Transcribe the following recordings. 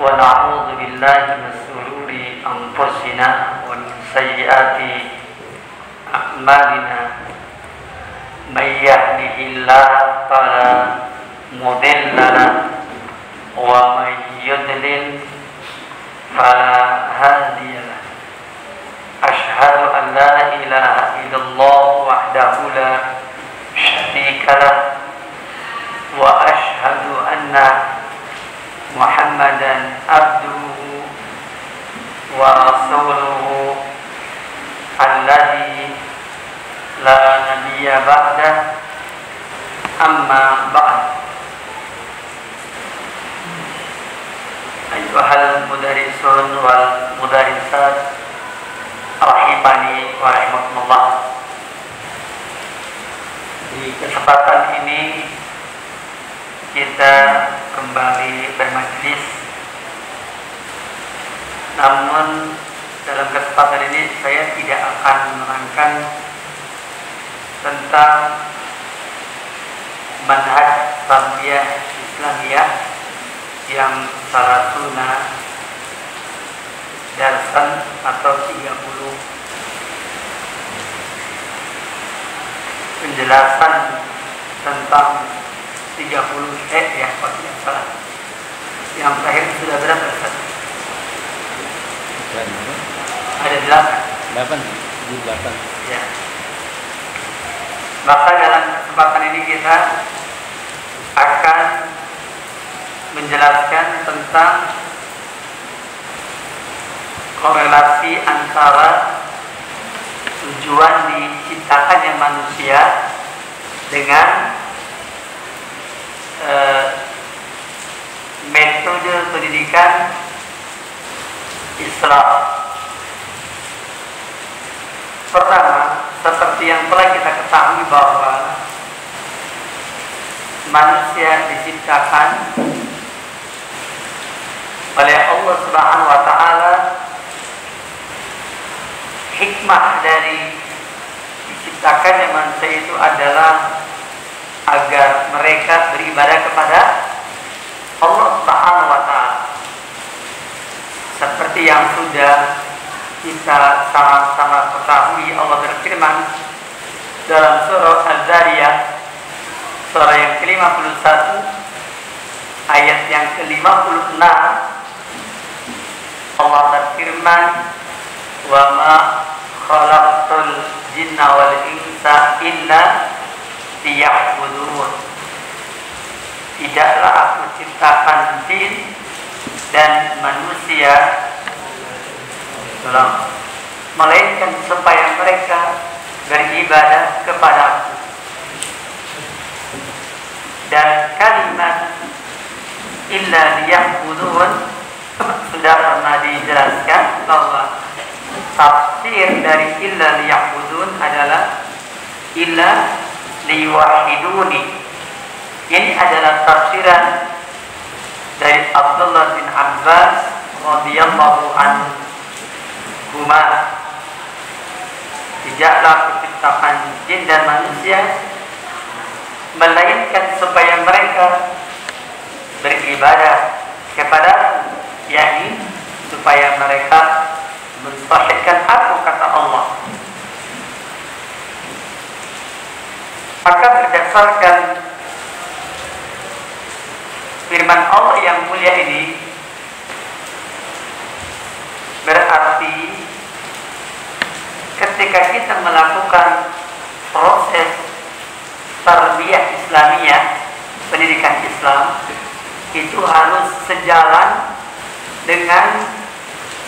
ونعوذ بالله من شرور أنفسنا ومن سيئات أعمالنا من يهده الله فلا مضل له ومن يضلل فلا هادي له أشهد أن لا إله إلا الله وحده لا شريك له وأشهد أن محمدا عبده ورسوله الذي لا نبي بعده أما بعد أيها المدرسون والمدرسات rahimani wa rahimakumullah. Di kesempatan ini kita kembali bermajlis. Namun dalam kesempatan ini saya tidak akan menerangkan tentang manhaj tarbiyah Islamiyah yang salatuna darsan atau 30 penjelasan tentang 30 ya kalau tidak salah. Yang terakhir sudah berapa Ustaz? Ada 8 ya. Maka dalam kesempatan ini kita akan menjelaskan tentang korelasi antara tujuan diciptakannya manusia dengan metode pendidikan Islam. Pertama, seperti yang telah kita ketahui bahwa manusia diciptakan oleh Allah Subhanahu wa taala. Hikmah dari diciptakannya manusia itu adalah agar mereka beribadah kepada Allah Subhanahu wa taala. Seperti yang sudah kita sama-sama ketahui, Allah berfirman dalam surah Az-Zariyat surah yang ke-51 ayat yang ke-56. Allah berfirman, wa ma khalaqtul jinna wal insa illa liya'budun. Tidaklah aku ciptakan jin dan manusia melainkan supaya mereka beribadah kepadaku. Dan kalimat illa liya'budun sudah pernah dijelaskan bahwa tafsir dari illa liya'budun adalah illa liwahiduni. Ini adalah tafsiran dari Abdullah bin Abbas radhiyallahu anhuma. Tidaklah kuciptakan jin dan manusia melainkan supaya mereka beribadah kepada, yakni supaya mereka mentauhidkan aku, kata Allah. Maka berdasarkan firman Allah yang mulia ini, berarti ketika kita melakukan proses tarbiyah Islamiyah, pendidikan Islam, itu harus sejalan dengan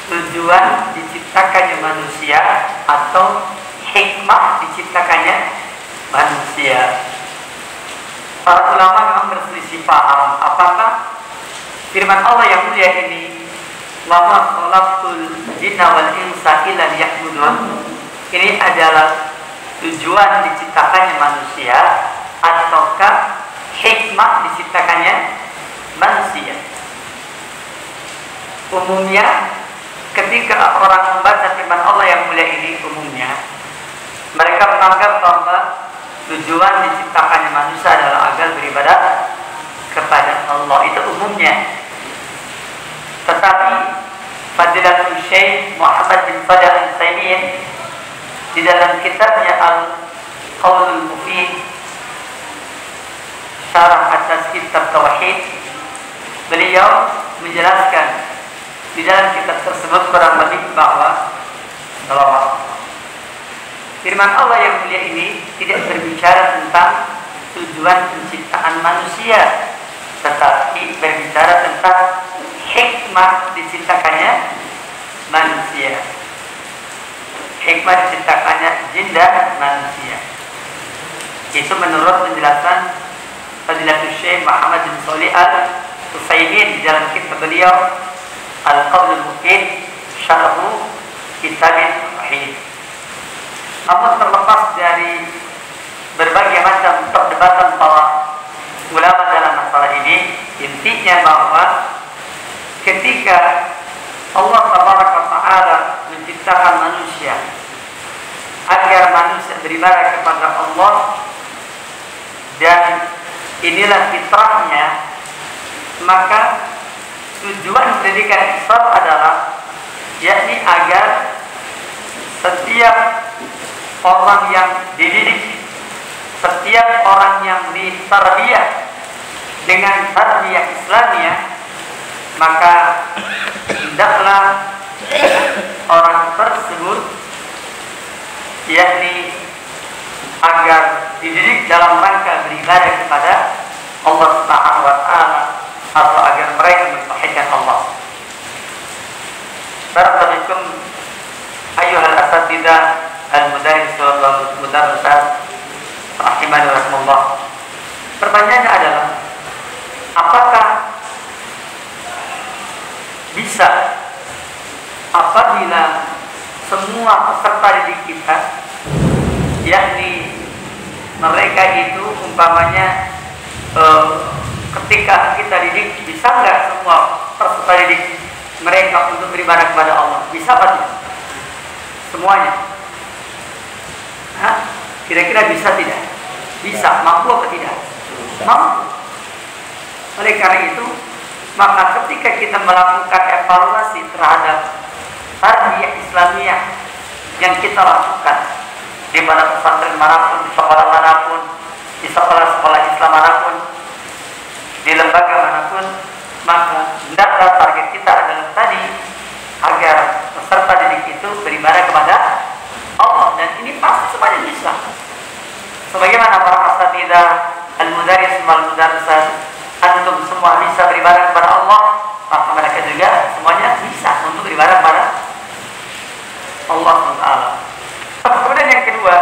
tujuan diciptakannya manusia atau hikmah diciptakannya manusia. Para ulama memang berselisih paham apakah firman Allah yang mulia ini, wa ma khalaqtul jinna wal insa illa liya'budun, ini adalah tujuan diciptakannya manusia ataukah hikmah diciptakannya manusia. Umumnya ketika orang membaca firman Allah yang mulia ini, umumnya mereka menganggap bahwa tujuan diciptakannya manusia adalah agar beribadah kepada Allah. Itu umumnya. Tetapi Fadilatul Syekh Muhammad bin Shalih Al-Utsaimin di dalam kitabnya Al-Qaulul Mufid Syarah atas kitab Tauhid, beliau menjelaskan di dalam kitab tersebut kurang lebih bahwa firman Allah yang mulia ini tidak berbicara tentang tujuan penciptaan manusia, tetapi berbicara tentang hikmah diciptakannya manusia, hikmah diciptakannya jin dan manusia. Itu menurut penjelasan Fadilatul Syekh Muhammad bin Shalih Al-Utsaimin di dalam kitab beliau Al-Qaulul Mufid Syarah Kitab Tauhid. Namun terlepas dari berbagai macam perdebatan para ulama dalam masalah ini, intinya bahwa ketika Allah Taala menciptakan manusia agar manusia beribadah kepada Allah, dan inilah fitrahnya, maka tujuan pendidikan Islam adalah yakni agar setiap orang yang dididik, setiap orang yang ditarbiyah dengan tarbiyah Islamiyah, maka hendaklah orang tersebut yakni agar dididik dalam rangka beribadah kepada Allah Subhanahu wa taala, atau agar mereka mentauhidkan Allah. Barakallahu ayyuhal asatidzah al-mudarris wal mudarrisat rahimani wa rahimakumullah. Pertanyaannya adalah, apakah bisa apabila semua peserta didik kita, yakni mereka itu umpamanya ketika kita didik, bisa nggak semua peserta didik mereka untuk beribadah kepada Allah? Bisa apa tidak? Semuanya? Kira-kira bisa tidak? Bisa. Mampu atau tidak? Mampu. Oleh karena itu, maka ketika kita melakukan evaluasi terhadap tarbiyah Islamiyah yang kita lakukan di mana pesantren manapun, di sekolah manapun, di sekolah-sekolah Islam manapun, di lembaga manapun, maka hendaklah target kita adalah tadi, agar peserta didik itu beribadah kepada Allah, dan ini pasti semuanya bisa. Sebagaimana para asatidzah al-mudarris wal mudarrisat, antum semua bisa beribadah kepada Allah, maka mereka juga semuanya bisa untuk beribadah kepada Allah Subhanahu. Kemudian yang kedua,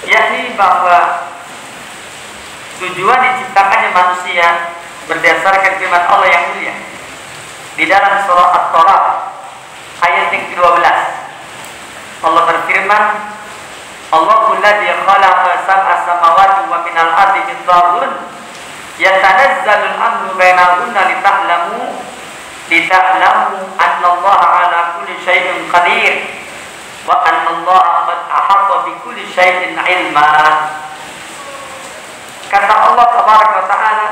yakni bahwa tujuan diciptakannya manusia berdasarkan firman Allah yang mulia di dalam surah At-Talaq ayat yang ke-12. Allah berfirman, Allahul ladzi khalaqa sab'a samawati wa minal ardi mithluhun yatanazzalul amru bainahunna lita'lamu anna Allah ala kulli syai'in qadir wa anna Allah qad ahata bi kulli syai'in ilma. Kata Allah tabaraka wa taala,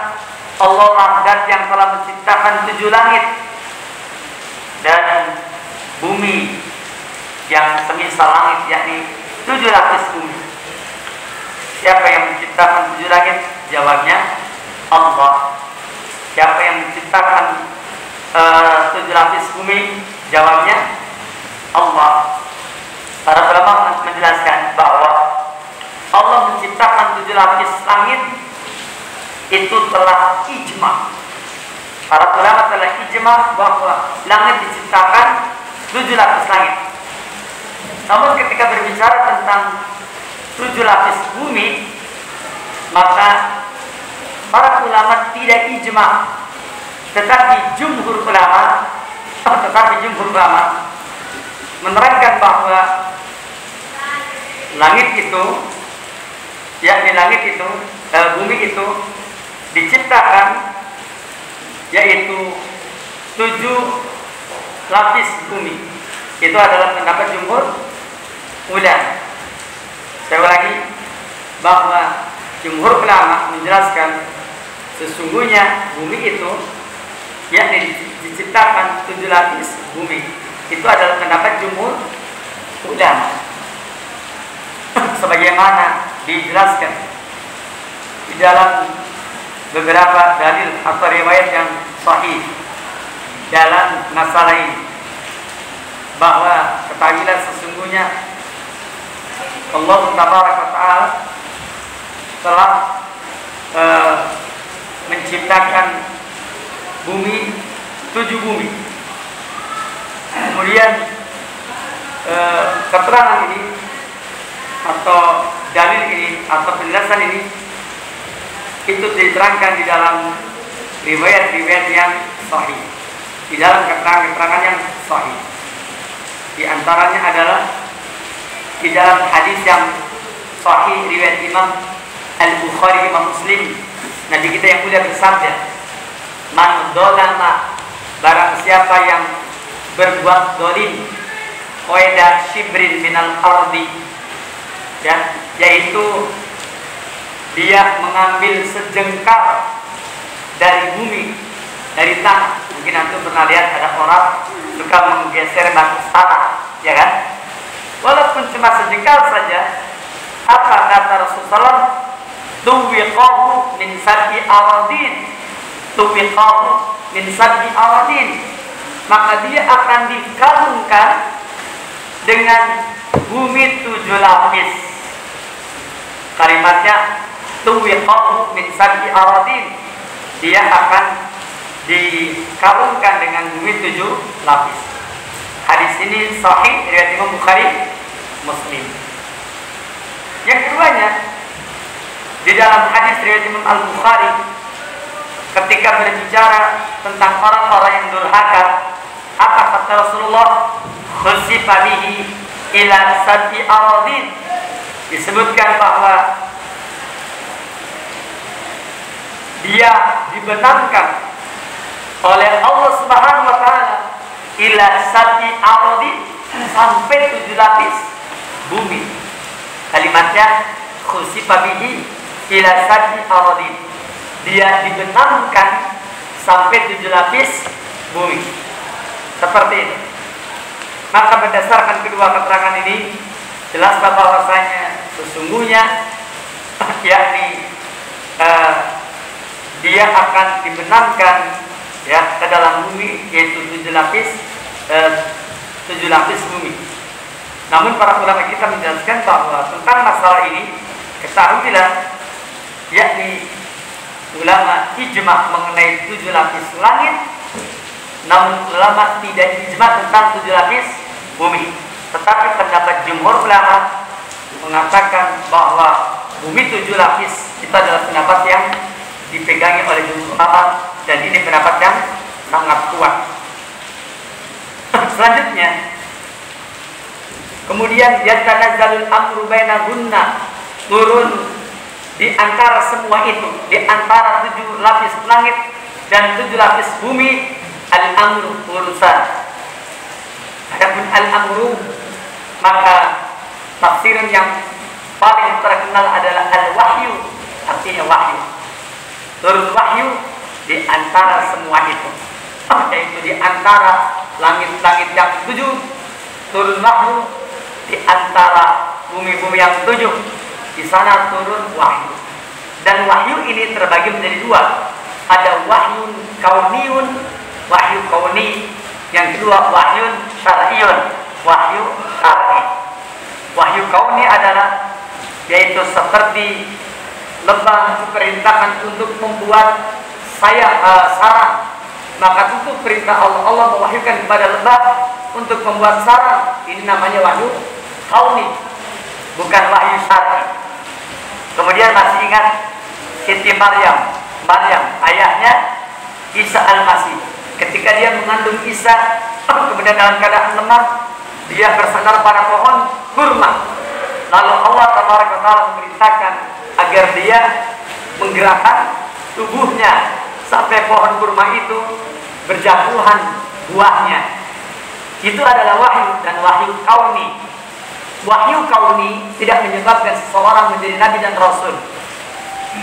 Allah lah zat yang telah menciptakan 7 langit dan bumi yang semisal langit, yakni 7 lapis bumi. Siapa yang menciptakan 7 langit? Jawabnya Allah. Siapa yang menciptakan 7 lapis bumi? Jawabnya Allah. Para ulama menjelaskan bahwa Allah menciptakan 7 lapis langit itu telah ijma. Para ulama telah ijma bahwa langit diciptakan 7 lapis langit. Namun ketika berbicara tentang 7 lapis bumi, maka para ulama tidak ijma, tetapi jumhur ulama menerangkan bahwa langit itu, yakni bumi itu diciptakan yaitu 7 lapis bumi. Itu adalah pendapat jumhur ulama. Saya ulangi bahwa jumhur ulama menjelaskan sesungguhnya bumi itu yakni diciptakan 7 lapis bumi. Itu adalah pendapat jumhur ulama. Sebagaimana dijelaskan di dalam beberapa dalil atau riwayat yang sahih dalam masalah ini, bahwa ketahuilah sesungguhnya Allah Tabaraka wa Ta'ala telah menciptakan bumi, 7 bumi. Kemudian keterangan ini atau dalil ini atau penjelasan ini itu diterangkan di dalam riwayat-riwayat yang sahih, di dalam keterangan-keterangan yang sahih. Di antaranya adalah di dalam hadis yang sahih riwayat Imam Al-Bukhari, Imam Muslim, Nabi kita yang mulia bersabda, "Man dolama, barang siapa yang berbuat dolim, qaida shibrin minal ardi," ya, yaitu dia mengambil sejengkal dari bumi, dari tanah. Mungkin antum pernah lihat ada orang suka menggeser batu tanah, ya kan? Walaupun cuma sejengkal saja, apa kata Rasulullah? Tuwiqahu min sab'i aradin. Tuwiqahu min sab'i aradin. Maka dia akan dikalungkan dengan bumi 7 lapis. Kalimatnya tuwiqahu min sab'i aradin. Dia akan dikalungkan dengan bumi 7 lapis. Hadis ini sahih riwayat Imam Bukhari, Muslim. Yang keduanya, di dalam hadis riwayat Imam Al-Bukhari, ketika berbicara tentang orang-orang yang durhaka, apa kata Rasulullah? Khusifa bihi ila sab'i aradin. Disebutkan bahwa dia dibenamkan oleh Allah Subhanahu wa Ta'ala ila sab'i aradin, sampai 7 lapis bumi. Kalimatnya khusifa bihi ila sab'i aradin. Dia dibenamkan sampai 7 lapis bumi. Seperti ini. Maka berdasarkan kedua keterangan ini, jelas bahwasanya sesungguhnya yakni dia akan dibenamkan ya ke dalam bumi, yaitu 7 lapis bumi. Namun para ulama kita menjelaskan bahwa tentang masalah ini, ketahuilah yakni ulama ijma mengenai 7 lapis langit, namun ulama tidak ijma tentang 7 lapis bumi. Tetapi pendapat jumhur ulama mengatakan bahwa bumi 7 lapis itu adalah pendapat yang dipegangi oleh jumhur ulama, dan ini pendapat yang sangat kuat. Selanjutnya, kemudian yatanazzalul amru bainahunna, turun di antara semua itu, di antara 7 lapis langit dan 7 lapis bumi, al-amru, urusan. Adapun al-amru, maka tafsiran yang paling terkenal adalah al-wahyu, artinya wahyu. Turun wahyu di antara semua itu, yaitu di antara langit-langit yang 7, turun wahyu di antara bumi-bumi yang 7. Di sana turun wahyu. Dan wahyu ini terbagi menjadi 2. Ada wahyu kauniyun, wahyu kauni. Yang kedua wahyu syar'iyun, wahyu syar'i. Wahyu kauni adalah yaitu seperti lebah diperintahkan untuk membuat sarang. Maka itu perintah Allah. Allah mewahyukan kepada lebah untuk membuat sarang. Ini namanya wahyu kauni, bukan wahyu syar'i. Kemudian masih ingat Siti Maryam, ayahnya Isa Al-Masih. Ketika dia mengandung Isa, kemudian dalam keadaan lemah, dia bersandar pada pohon kurma. Lalu Allah Tabaraka wa Ta'ala memerintahkan agar dia menggerakkan tubuhnya sampai pohon kurma itu berjatuhan buahnya. Itu adalah wahyu, dan wahyu kauni. Wahyu kauni tidak menyebabkan seseorang menjadi nabi dan rasul,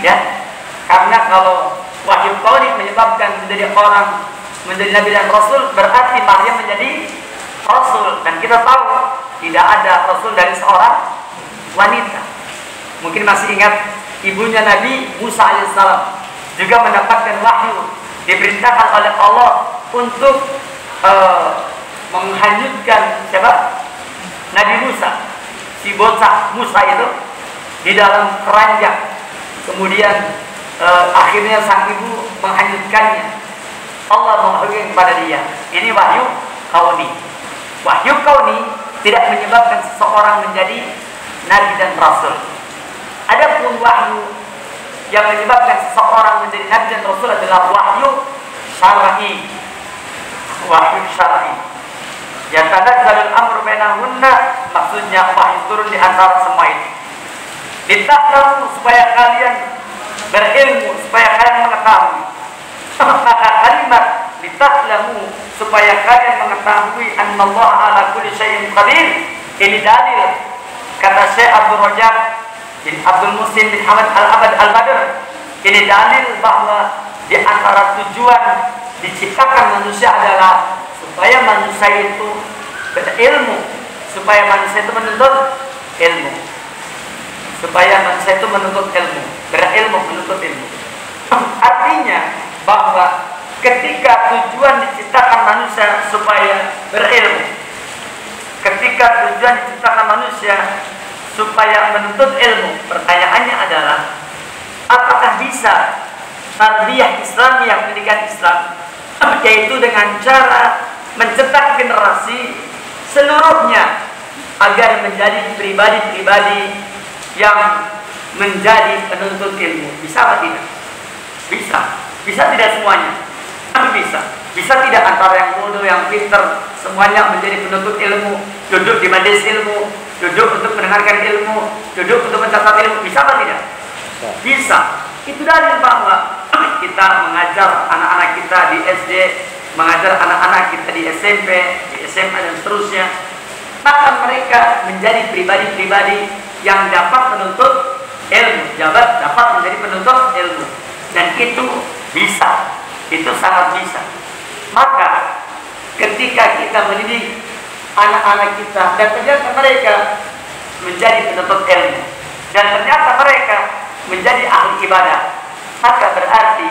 ya, karena kalau wahyu kauni menyebabkan menjadi orang menjadi nabi dan rasul, berarti Maryam menjadi rasul. Dan kita tahu tidak ada rasul dari seorang wanita. Mungkin masih ingat ibunya Nabi Musa alaihissalam juga mendapatkan wahyu, diperintahkan oleh Allah untuk menghanyutkan siapa? Nabi Musa, si bocah Musa itu di dalam keranjang. Kemudian akhirnya sang ibu menghanyutkannya. Allah mengwahyukan kepada dia. Ini wahyu kauni. Wahyu kauni tidak menyebabkan seseorang menjadi nabi dan rasul. Adapun wahyu yang menyebabkan seseorang menjadi nabi dan rasul adalah wahyu syar'i. Wahyu syar'i. Yatanazzalul amru bainahunna, maksudnya wahyu turun di antara semua itu. Lita'lamu, supaya kalian berilmu, supaya kalian mengetahui. Maka kalimat lita'lamu, supaya kalian mengetahui annallaha ala kulli syai'in qadir, ini dalil. Kata Syekh Abdul Rajab bin Abdul Muhsin bin Hamad Al-Abad Al-Badr, ini dalil bahwa di antara tujuan diciptakan manusia adalah supaya manusia itu berilmu, supaya manusia itu menuntut ilmu, supaya manusia itu menuntut ilmu, berilmu, menuntut ilmu. Artinya bahwa ketika tujuan diciptakan manusia supaya berilmu, ketika tujuan diciptakan manusia supaya menuntut ilmu, pertanyaannya adalah apakah bisa tarbiyah Islamiyah, pendidikan Islam, yaitu dengan cara mencetak generasi seluruhnya agar menjadi pribadi-pribadi yang menjadi penuntut ilmu. Bisa atau tidak? Bisa. Bisa tidak semuanya, tapi bisa. Bisa tidak antara yang bodoh, yang pintar, semuanya menjadi penuntut ilmu, duduk di majelis ilmu, duduk untuk mendengarkan ilmu, duduk untuk mencatat ilmu. Bisa atau tidak? Bisa. Itu dalil bahwa kita mengajar anak-anak kita di SD, mengajar anak-anak kita di SMP, di SMA dan seterusnya, maka mereka menjadi pribadi-pribadi yang dapat menuntut ilmu, dapat menjadi penuntut ilmu. Dan itu bisa, itu sangat bisa. Maka ketika kita mendidik anak-anak kita dan ternyata mereka menjadi penuntut ilmu, dan ternyata mereka menjadi ahli ibadah, maka berarti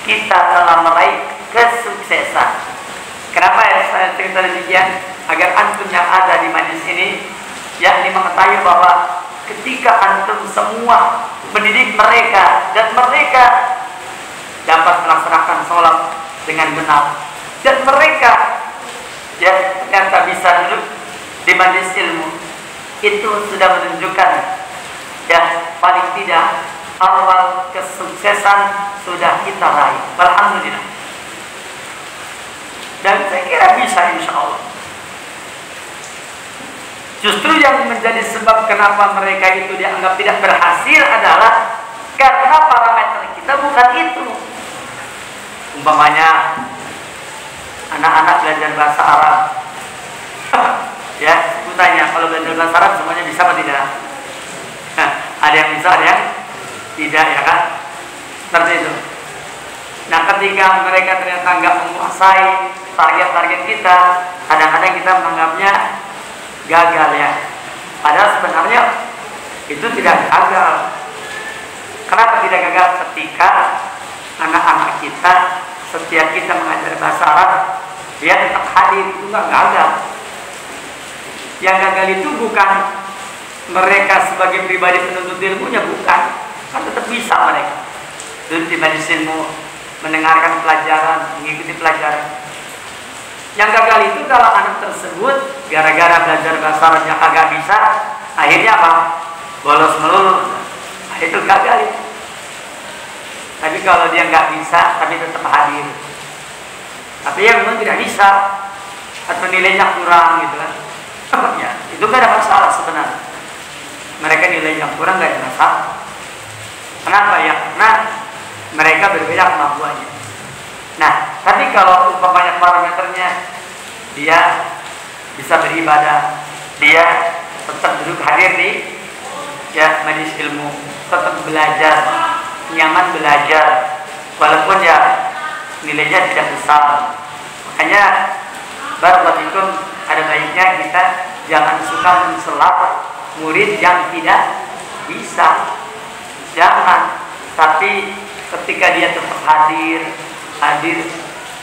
kita telah meraih kesuksesan. Kenapa ya saya cerita demikian? Agar antum yang ada di majelis ini yakni mengetahui bahwa ketika antum semua mendidik mereka dan mereka dapat melaksanakan sholat dengan benar, dan mereka ya ternyata bisa duduk di majelis ilmu, itu sudah menunjukkan ya paling tidak awal kesuksesan sudah kita raih. Alhamdulillah. Dan saya kira bisa, insya Allah. Justru yang menjadi sebab kenapa mereka itu dianggap tidak berhasil adalah karena parameter kita bukan itu. Umpamanya anak-anak belajar bahasa Arab, ya sebutannya kalau belajar bahasa Arab semuanya bisa atau tidak? Nah, ada yang bisa, ada yang tidak, ya kan? Seperti itu. Nah, ketika mereka ternyata nggak menguasai target-target kita, kadang-kadang kita menganggapnya gagal ya. Padahal sebenarnya itu tidak gagal. Kenapa tidak gagal? Ketika anak-anak kita setiap kita mengajar bahasa Arab, dia tetap hadir, itu nggak gagal. Yang gagal itu bukan mereka sebagai pribadi penuntut ilmunya, bukan. Kan tetap bisa mereka duduk di majelis ilmu, mendengarkan pelajaran, mengikuti pelajaran. Yang gagal itu kalau anak tersebut gara-gara belajar bahasa Arabnya kagak bisa, akhirnya apa? Bolos melulu. Nah, itu gagal itu. Tapi kalau dia nggak bisa, tapi tetap hadir. Tapi yang memang tidak bisa atau nilainya kurang gitu kan? Ya, itu nggak ada masalah sebenarnya. Mereka nilainya kurang nggak ada masalah. Kenapa ya? Karena mereka berbeda kemampuannya. Nah, tapi kalau umpamanya parameternya dia bisa beribadah, dia tetap duduk hadir di ya majelis ilmu, tetap belajar, nyaman belajar, walaupun ya nilainya tidak besar, Makanya barakallahu ada baiknya kita jangan suka menselak murid yang tidak bisa. Jangan. Tapi ketika dia tetap hadir,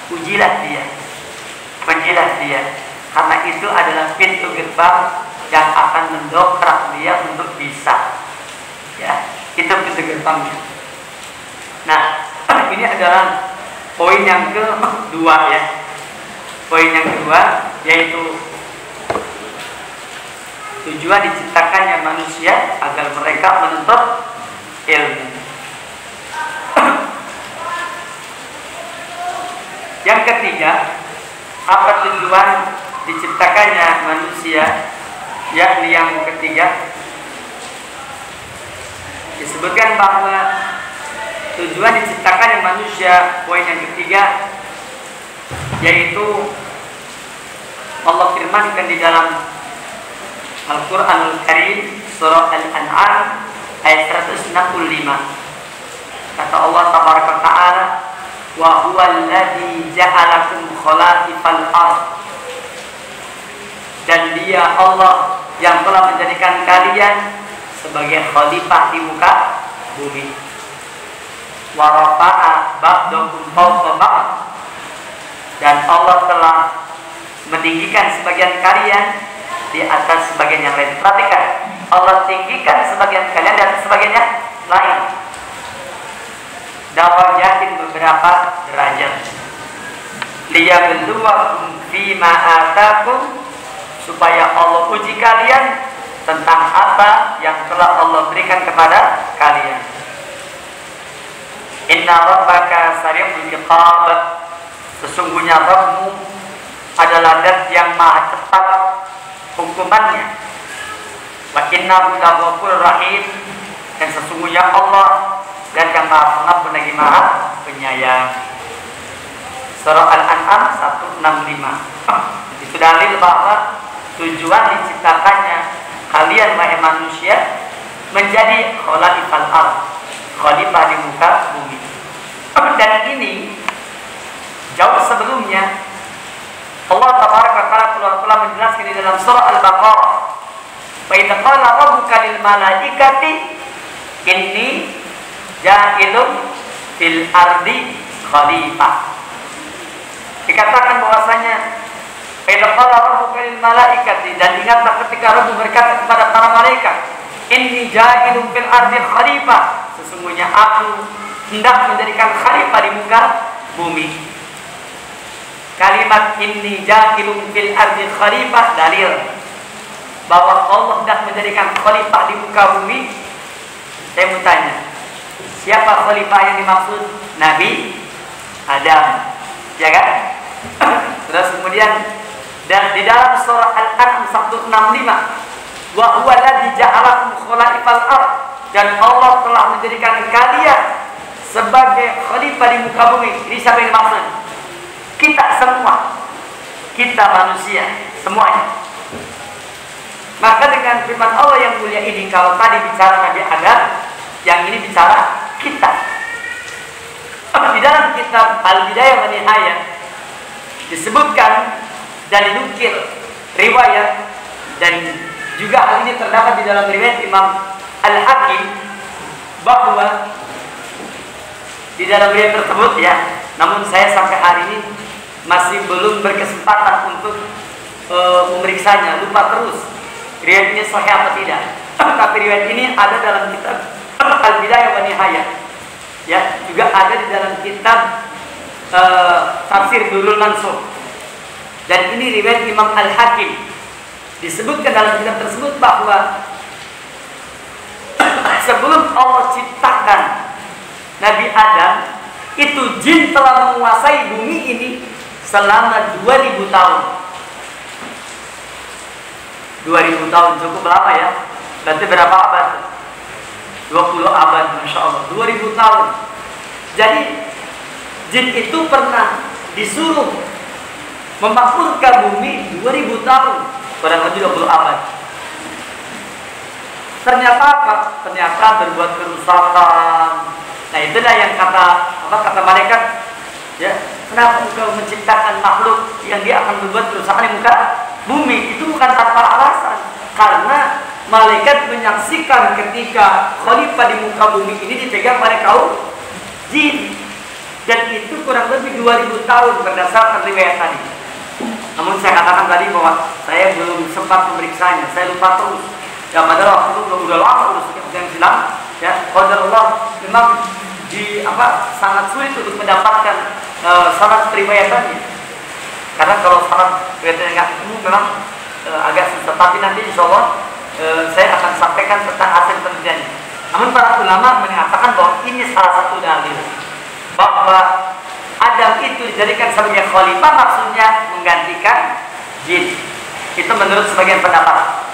ujilah dia, karena itu adalah pintu gerbang yang akan mendongkrak dia untuk bisa. Ya, itu pintu gerbangnya. Nah, ini adalah poin yang kedua ya. Poin yang kedua yaitu tujuan diciptakannya manusia agar mereka menuntut ilmu. Yang ketiga, apa tujuan diciptakannya manusia? Yakni yang ketiga disebutkan bahwa tujuan diciptakannya manusia, poin yang ketiga yaitu Allah firmankan di dalam Al-Quranul Karim surah Al-An'am ayat 165. Kata Allah tabaraka wa ta'ala, wa huwal ladzi ja'alakum khala'ifal ardh, dan Dia Allah yang telah menjadikan kalian sebagai khalifah di muka bumi. Wa rafa'a ba'dakum fawqa ba'd, dan Allah telah meninggikan sebagian kalian di atas sebagian yang lain. Perhatikan, Allah tinggikan sebagian kalian dan sebagian yang lain. Darajatin, beberapa derajat. Liyabluwakum fima atakum, supaya Allah uji kalian tentang apa yang telah Allah berikan kepada kalian. Inna rabbaka sari'ul iqab, sesungguhnya Rabbmu adalah zat yang maha cepat hukumannya. Wa innahu laghafurur rahim, dan sesungguhnya Allah zat yang maha pengampun lagi maha penyayang. Surah Al-An'am 165. Itu dalil bahwa tujuan diciptakannya kalian wahai manusia menjadi khalifal ardh, khalifah di muka bumi. Dan ini jauh sebelumnya Allah tabaraka wa ta'ala telah menjelaskan di dalam surah Al-Baqarah, wa idz qala rabbuka lil malaikati inni ja'ilun fil ardi khalifah. Dikatakan bahwasanya wa idz qala rabbuka lil malaikati, dan ingatlah ketika Rabb berkata kepada para malaikat, inni ja'ilun fil ardi khalifah, sesungguhnya aku hendak menjadikan khalifah di muka bumi. Kalimat inni ja'ilun fil ardi khalifah dalil bahwa Allah hendak menjadikan khalifah di muka bumi. Saya mau tanya, siapa khalifah yang dimaksud? Nabi Adam, ya kan? Terus kemudian, dan di dalam surah Al-An'am 165, wa huwa alladzi ja'alakum khalifal ardh, dan Allah telah menjadikan kalian sebagai khalifah di muka bumi. Ini siapa yang dimaksud? Kita semua, kita manusia semuanya. Maka dengan firman Allah yang mulia ini, kalau tadi bicara Nabi Adam, yang ini bicara kita. Di dalam kitab Al-Bidayah wa Nihayah disebutkan dan dinukil riwayat, dan juga hal ini terdapat di dalam riwayat Imam Al-Hakim, bahwa di dalam riwayat tersebut ya, namun saya sampai hari ini masih belum berkesempatan untuk memeriksanya, lupa terus riwayat ini sahih apa tidak. Tapi riwayat ini ada dalam kitab Al-Bidayah wa Nihayah, ya, juga ada di dalam kitab Tafsir Durrul Mansur, dan ini riwayat Imam Al-Hakim. Disebutkan dalam kitab tersebut bahwa sebelum Allah ciptakan Nabi Adam, itu jin telah menguasai bumi ini selama 2000 tahun. 2000 tahun cukup lama ya. Berarti berapa abad? 20 abad, Masya Allah. 2000 tahun. Jadi jin itu pernah disuruh memakmurkan bumi 2000 tahun, kurang lebih 20 abad. Ternyata apa? Ternyata berbuat kerusakan. Nah, itulah yang kata malaikat, ya, kenapa engkau menciptakan makhluk yang dia akan berbuat kerusakan di muka bumi? Itu bukan tanpa alasan, karena malaikat menyaksikan ketika khalifah di muka bumi ini dipegang oleh kaum jin, dan itu kurang lebih 2000 tahun berdasarkan riwayat tadi. Namun saya katakan tadi bahwa saya belum sempat memeriksanya, saya lupa terus. Ya padahal waktu itu udah lama, udah sekian silam. Ya, qadarullah memang sangat sulit untuk mendapatkan sanad periwayatannya. Karena kalau sanad periwayatan nggak ketemu memang agak susah. Tapi nanti insya Allah saya akan sampaikan tentang hasil penelitiannya. Namun para ulama mengatakan bahwa ini salah satu dalil bahwa Adam itu dijadikan sebagai khalifah, maksudnya menggantikan jin. Itu menurut sebagian pendapat.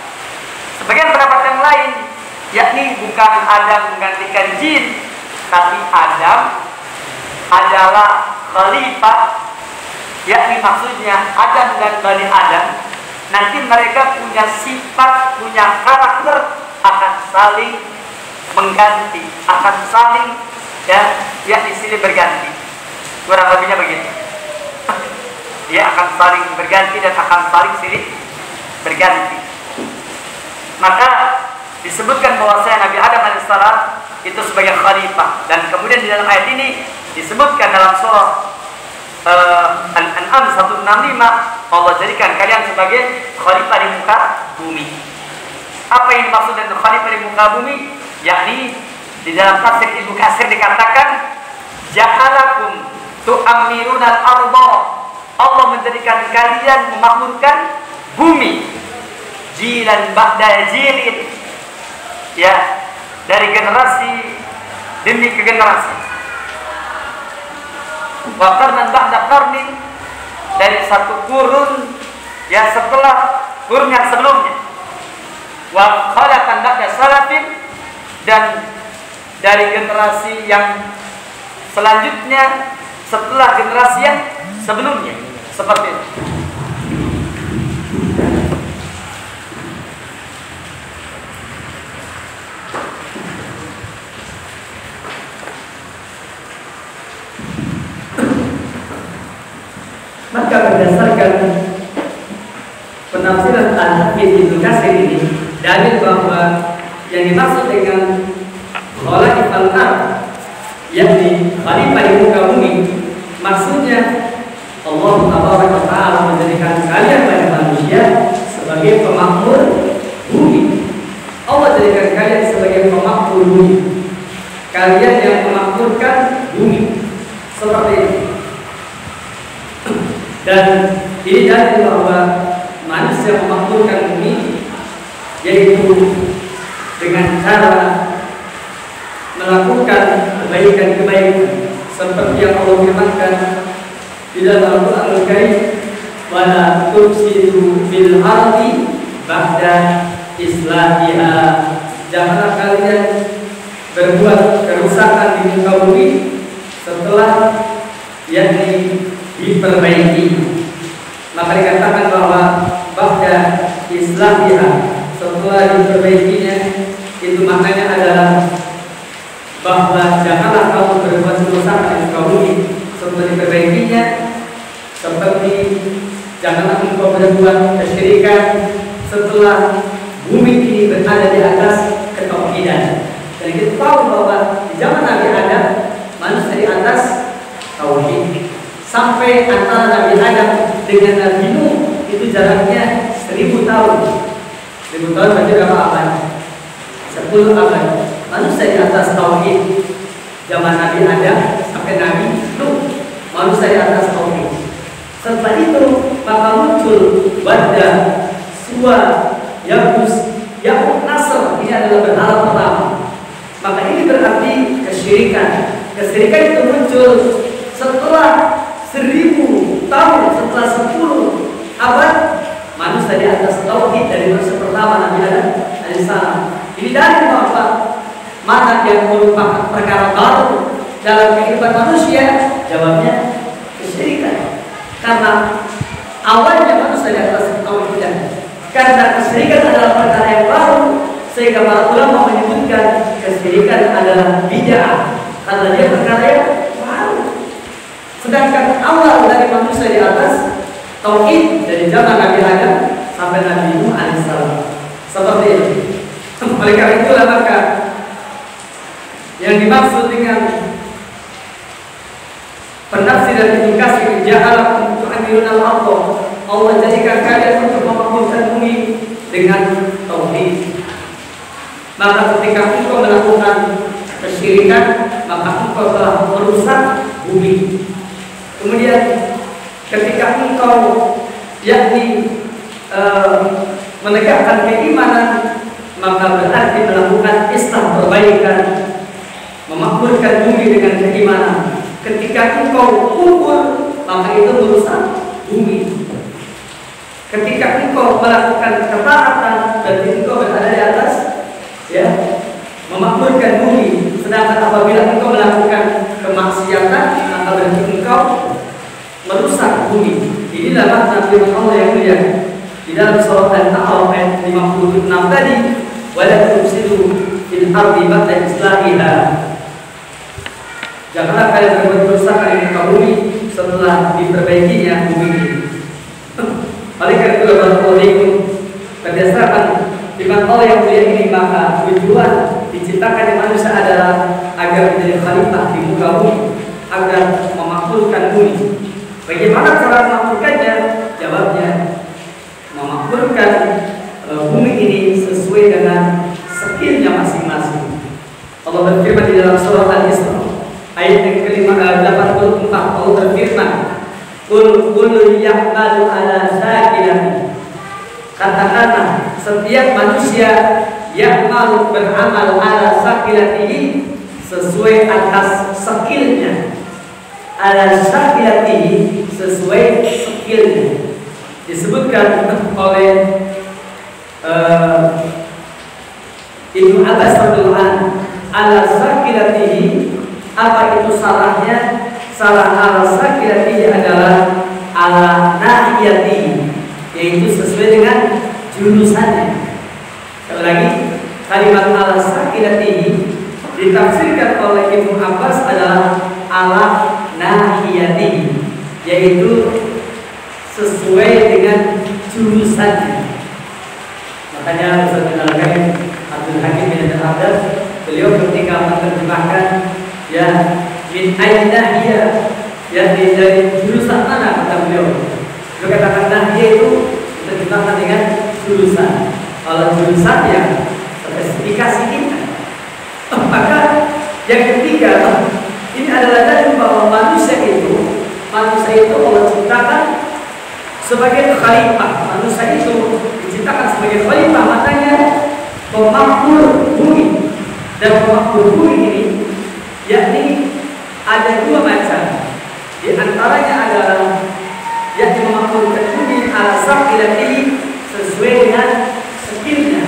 Sebagian pendapat yang lain, yakni bukan Adam menggantikan jin, tapi Adam adalah khalifah, yakni maksudnya Adam dan Bani Adam nanti mereka punya sifat, punya karakter, akan saling mengganti, akan saling yakni silih berganti. Kurang lebihnya begitu. Dia akan saling berganti dan akan saling silih berganti. Maka disebutkan bahwa Nabi Adam alaihissalam itu sebagai khalifah, dan kemudian di dalam ayat ini disebutkan dalam surah Al-An'am 165, Allah jadikan kalian sebagai khalifah di muka bumi. Apa yang dimaksud dengan khalifah di muka bumi? Yakni di dalam tafsir Ibnu Katsir dikatakan ja'alakum tu'ammiruna al-ardha. Allah menjadikan kalian memakmurkan bumi. Jilan ba'da jilin. Ya, dari generasi demi ke generasi. Wa qarnan ba'da qarnin, dari satu kurun ya setelah kurun yang sebelumnya. Wa khalaqan ba'da salafin, dan dari generasi yang selanjutnya setelah generasi yang sebelumnya, seperti itu. Maka berdasarkan penafsiran Al-Hafidz Ibnu Katsir ini, dalil bahwa yang dimaksud dengan khalaqal ard, yakni khalifah di muka bumi, maksudnya Allah Taala menjadikan kalian pada manusia sebagai pemakmur bumi. Allah jadikan kalian sebagai pemakmur bumi, kalian yang memakmurkan bumi, seperti itu. Dan ini dalil bahwa manusia memakmurkan bumi yaitu dengan cara melakukan kebaikan-kebaikan seperti yang Allah firmankan di dalam Al-Qur'anul Karim, wala tufsidu fil ardi ba'da islahiha. Janganlah kalian berbuat kerusakan di muka bumi setelah yakni diperbaiki. Maka dikatakan bahwa ba'da islahiha, setelah diperbaikinya, itu maknanya adalah bahwa janganlah kamu berbuat kerusakan di muka bumi setelah diperbaikinya, seperti janganlah engkau berbuat kesyirikan setelah bumi ini berada di atas ketauhidan. Dan kita tahu bahwa di zaman Nabi Adam manusia di atas tauhid. Sampai antara Nabi Adam dengan Nabi Nuh itu jaraknya 1000 tahun. 1000 tahun berarti berapa abad? 10 abad. Manusia di atas tauhid. Zaman Nabi Adam sampai Nabi Nuh, manusia di atas tauhid. Setelah itu maka muncul Wadda, Suwa, Yabus, Ya'uq, Nasr. Ini adalah berhala pertama. Maka ini berarti kesyirikan. Kesyirikan itu muncul setelah 1000 tahun, setelah 10 abad manusia di atas tauhid dari manusia pertama Nabi Adam alaihissalam. Ini dalil bahwa mana yang merupakan perkara baru dalam kehidupan manusia, jawabnya kesyirikan. Karena awalnya manusia di atas tauhid. Karena kesyirikan adalah perkara yang baru, sehingga para ulama menyebutkan kesyirikan adalah bid'ah karena dia perkara yang baru. Sedangkan awal dari manusia di atas tauhid dari zaman Nabi Adam sampai Nabi Nuh alaihissalam. Seperti itu. Oleh karena itulah maka yang dimaksud dengan penafsiran indikasi ja'alakum tu'amiruna al-ardh, Allah jadikan kalian untuk memakmurkan bumi dengan tauhid. Maka ketika engkau melakukan kesyirikan, maka engkau telah merusak bumi. Kemudian ketika engkau yakni menegakkan keimanan, maka berarti melakukan islah perbaikan, memakmurkan bumi dengan keimanan. Ketika engkau kufur, maka itu merusak bumi. Ketika engkau melakukan ketaatan, berarti engkau berada di atas, ya, memakmurkan bumi. Sedangkan apabila engkau melakukan kemaksiatan, maka berarti engkau merusak bumi. Inilah makna firman Allah yang mulia di dalam surah Al-A'raf ayat 56 tadi, wala tufsidu fil ardi ba'da islahiha. Janganlah kalian berbuat kerusakan di muka bumi setelah diperbaikinya bumi ini. Oleh karena itu, Bapak-Ibu, berdasarkan firman Allah yang mulia ini, maka tujuan diciptakannya manusia adalah agar menjadi khalifah di muka bumi, agar memakmurkan bumi. Bagaimana cara memakmurkannya? Jawabnya, memakmurkan bumi ini sesuai dengan skillnya masing-masing. Allah berfirman di dalam surah Al-Isra ayat yang ke-84, Allah berfirman, "Qul kullu ya'malu 'ala shakilatihi." Katakanlah, setiap manusia ya'malu beramal 'ala shakilatihi, sesuai atas skillnya. 'Ala shakilatihi, sesuai skillnya. Disebutkan oleh Ibnu Abbas radhiyallahu anhu, 'ala shakilatihi, apa itu salahnya? Salah ala sakilatihi adalah ala nahiyatihi, yaitu sesuai dengan jurusannya. Sekali lagi, kalimat ala sakilatihi ditafsirkan oleh Ibnu Abbas adalah ala nahiyatihi, yaitu sesuai dengan jurusannya. Makanya Ustaz bin Al-Ghaib Abdul Hakim bin Al-Haddad, beliau ketika menerjemahkan ya min aina hiya, ya dari jurusan mana, kata beliau. Beliau katakan nahiyah itu diterjemahkan dengan jurusan. Kalau jurusan ya spesifikasi kita. Maka yang ketiga, ini adalah dalil bahwa manusia itu Allah ciptakan sebagai khalifah. Manusia itu diciptakan sebagai khalifah, makanya pemakmur bumi. Dan pemakmur bumi ini yakni ada dua macam. Di antaranya adalah yakni memakmurkan bumi ala sakilatihi, sesuai dengan skillnya,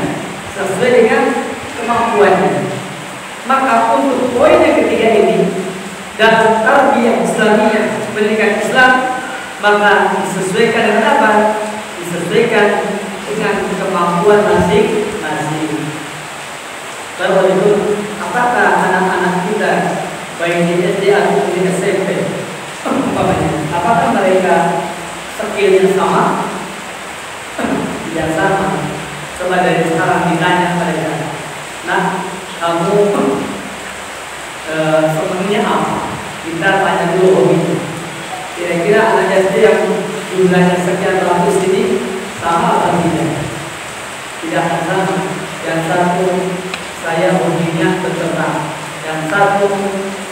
sesuai dengan kemampuannya. Maka untuk poin yang ketiga ini, dalam tarbiyah Islamiyah, pendidikan Islam, maka disesuaikan dengan apa? Disesuaikan dengan kemampuan masing-masing. Lalu itu, apakah anak-anak kita baik di SD atau di SMP, apakah mereka skillnya sama? Tidak sama. Coba dari sekarang ditanya mereka, nah kamu sebenarnya apa? Kita tanya dulu hobi. Kira-kira anak SD yang jumlahnya sekian ratus ini sama atau tidak? Tidak akan sama. Yang satu saya hobinya berternak, yang satu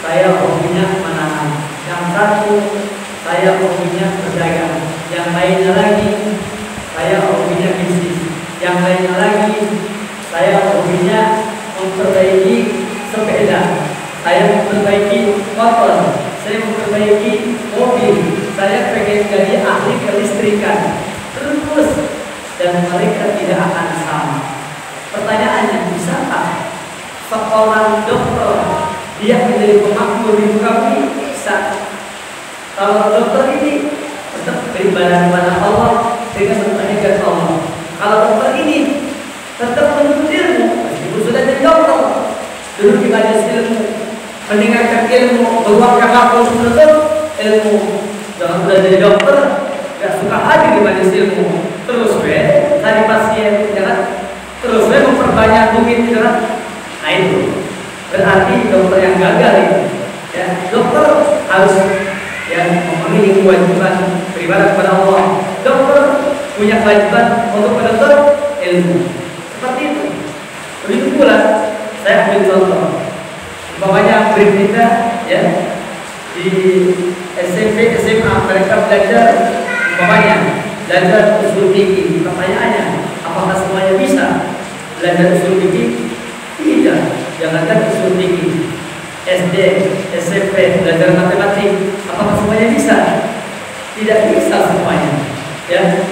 saya hobinya menanam, yang satu saya hobinya berdagang, yang lainnya lagi saya hobinya bisnis, yang lainnya lagi saya hobinya memperbaiki sepeda, saya memperbaiki motor, saya memperbaiki mobil, saya pengen jadi ahli kelistrikan. Terus, dan mereka tidak akan sama. Pertanyaannya, bisakah seorang dokter dia menjadi pemakmur di muka bumi? Bisa. Kalau dokter ini tetap beribadah kepada Allah dengan memperhatikan Allah. Kalau dokter ini tetap menuntut ilmu, meskipun sudah jadi dokter, duduk di majelis ilmu, mendengarkan ilmu, meluangkan waktu untuk menuntut, ilmu, jangan udah jadi dokter gak suka hadir di majelis ilmu, terus tadi pasien jangan terus memperbanyak mungkin jangan. Nah itu berarti dokter yang gagal ini. Ya, dokter harus memenuhi kewajiban beribadah kepada Allah. Dokter punya kewajiban untuk menuntut ilmu. Seperti itu. Begitu pula saya ambil contoh. Umpamanya murid kita ya di SMP, SMA mereka belajar umpamanya belajar usul fikih. Pertanyaannya, apakah semuanya bisa belajar usul fikih? Tidak. Jangankan usul fikih, SD, SMP belajar matematik, apakah semuanya bisa? Tidak bisa semuanya. Ya,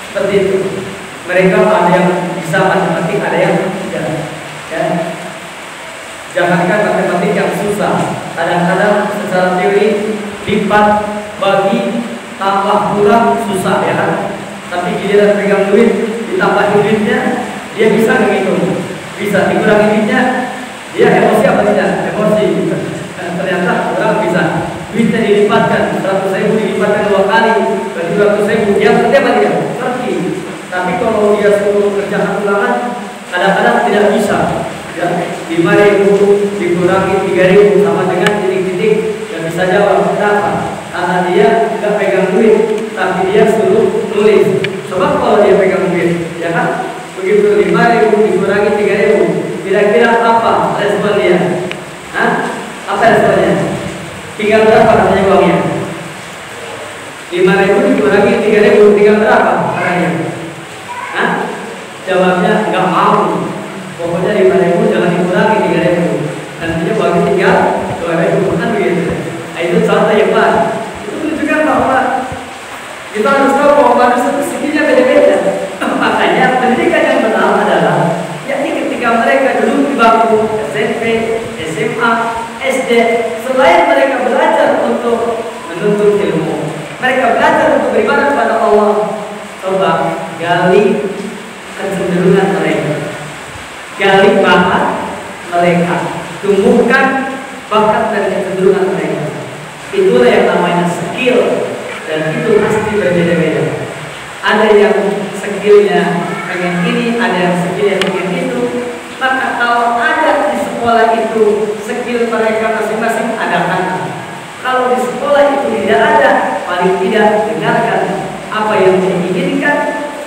seperti itu. Mereka ada yang bisa matematik, ada yang tidak. Ya. Jangankan matematik yang susah, kadang-kadang secara teori lipat, bagi, tambah, kurang susah ya kan? Tapi giliran pegang duit, ditambah duitnya, dia bisa menghitung, bisa dikurangi duitnya, dia emosi apa tidak? Emosi. Dan ternyata kurang bisa. Duitnya dilipatkan, 100.000 dilipatkan 2 kali, berarti 200.000. Dia ngerti apa dia? Ngerti. Tapi kalau dia suruh kerjakan ulangan, kadang-kadang tidak bisa. Ya, 5.000 dikurangi 3.000 sama dengan titik-titik yang bisa jawab. Kenapa? Karena dia tidak pegang duit, tapi dia suruh nulis. Sebab kalau dia pegang duit, ya kan? Begitu 5.000 dikurangi 3.000, kira-kira apa respon dia? Hah? Apa responnya? Tinggal berapa katanya uangnya? 5.000 dikurangi 3.000, tinggal berapa katanya? Hah? Jawabnya nggak mau. Pokoknya 5.000 jangan dikurangi 3.000. Nantinya bagi tinggal 2.000 kan begitu. Nah, itu contoh yang baik. Itu menunjukkan bahwa kita harus tahu bahwa manusia itu seginya beda-beda. Makanya pendidikan yang benar adalah yakni ketika mereka duduk di bangku SMP, SMA, SD, selain mereka belajar untuk menuntut ilmu, mereka belajar untuk beribadah kepada Allah. Coba gali kecenderungan mereka, gali bakat mereka, tumbuhkan bakat dan kecenderungan mereka. Itulah yang namanya skill, dan itu pasti berbeda-beda. Ada yang skillnya pengen ini, ada yang skillnya pengen itu. Maka kalau ada di sekolah itu skill mereka masing-masing, adakan. Kalau di sekolah itu tidak ada, paling tidak dengarkan apa yang diinginkan,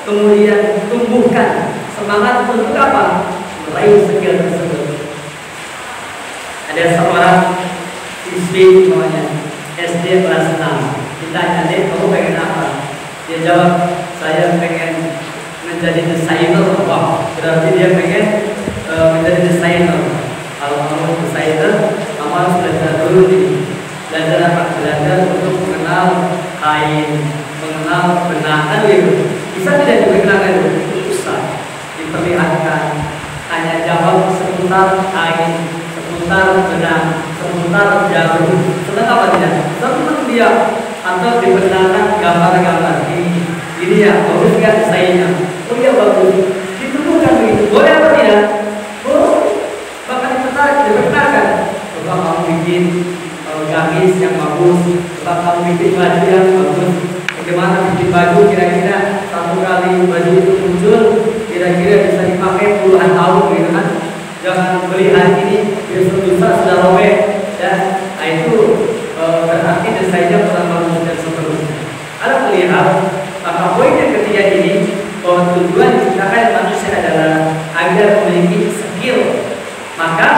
kemudian tumbuhkan semangat untuk apa? Meraih skill tersebut. Ada seorang siswi namanya SD kelas 6. Ditanya, "Dek, kamu pengen apa?" Dia jawab, "Saya pengen menjadi desainer." Wah, berarti dia pengen menjadi desainer. Kalau kamu desainer, kamu harus belajar dulu nih. Belajar apa? Belajar untuk mengenal kain, mengenal benang, kan gitu. Bisa tidak diperkenalkan dulu? Bisa. Diperlihatkan. Hanya jawab seputar kain, seputar benang, seputar jarum. Senang apa tidak? Senang dia. Atau diperkenalkan gambar-gambar ini ya, bagus nggak desainnya? Oh iya bagus. Ditumbuhkan begitu. Boleh apa tidak? Oh, bahkan diperkenalkan. Coba kamu bikin gamis yang bagus. Coba kamu bikin baju yang bagus. Bagaimana bikin baju kira-kira 1 kali baju itu muncul, kira-kira bisa dipakai puluhan tahun gitu kan? Jangan beli hari ini, besok lusa sudah robek. Ya, nah itu berarti desainnya kurang bagus dan seterusnya. Ada melihat, maka poin yang ketiga ini bahwa tujuan diciptakan manusia adalah agar memiliki skill. Maka